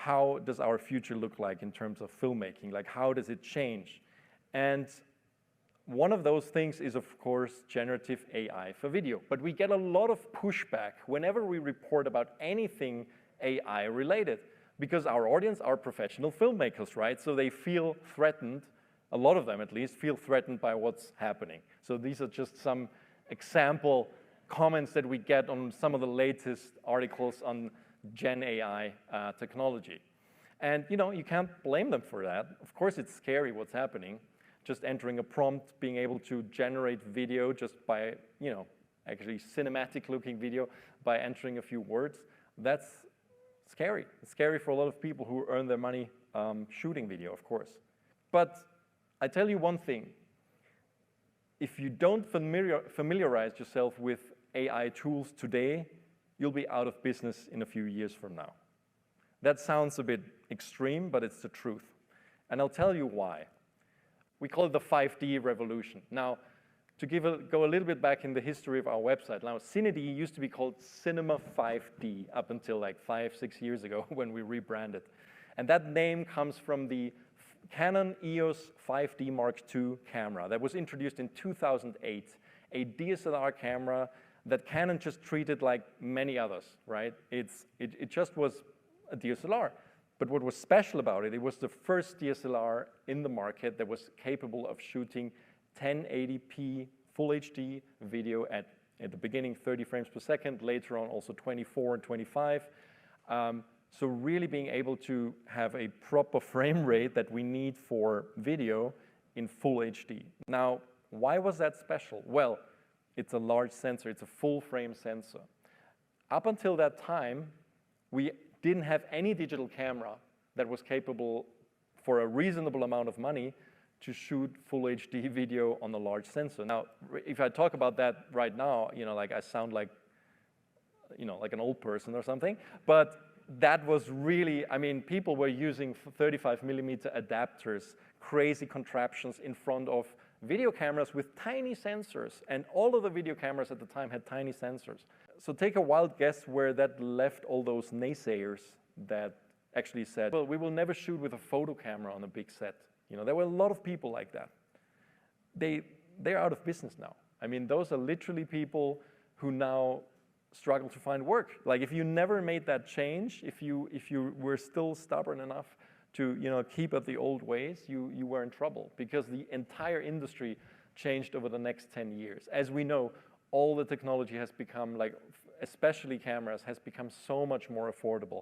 how does our future look like in terms of filmmaking? Like, how does it change? And one of those things is, of course, generative AI for video. But we get a lot of pushback whenever we report about anything AI related, because our audience are professional filmmakers, right? So they feel threatened, a lot of them at least, feel threatened by what's happening. So these are just some example comments that we get on some of the latest articles on Gen AI technology. And you can't blame them for that. Of course, it's scary what's happening. Just entering a prompt, being able to generate video just by, actually cinematic looking video by entering a few words, that's scary. It's scary for a lot of people who earn their money shooting video, of course. But I tell you one thing. If you don't familiarize yourself with AI tools today, you'll be out of business in a few years from now. That sounds a bit extreme, but it's the truth. And I'll tell you why. We call it the 5D revolution. Now, to go a little bit back in the history of our website, now CineD used to be called Cinema 5D up until like 5-6 years ago when we rebranded. And that name comes from the Canon EOS 5D Mark II camera that was introduced in 2008, a DSLR camera that Canon just treated like many others, right? It just was a DSLR. But what was special about it, it was the first DSLR in the market that was capable of shooting 1080p full HD video at the beginning 30 frames per second, later on also 24 and 25. So really being able to have a proper frame rate that we need for video in full HD. Now, why was that special? Well, it's a large sensor, it's a full frame sensor. Up until that time, we didn't have any digital camera that was capable for a reasonable amount of money to shoot full HD video on a large sensor. Now, if I talk about that right now, like I sound like, like an old person or something, but that was really, people were using 35 millimeter adapters, crazy contraptions in front of video cameras with tiny sensors, and all of the video cameras at the time had tiny sensors. So take a wild guess where that left all those naysayers that actually said, well, we will never shoot with a photo camera on a big set. There were a lot of people like that. They're out of business now. Those are literally people who now struggle to find work. Like if you never made that change, if you were still stubborn enough to keep at the old ways, you were in trouble, because the entire industry changed over the next 10 years. As we know, all the technology has become, like especially cameras, has become so much more affordable.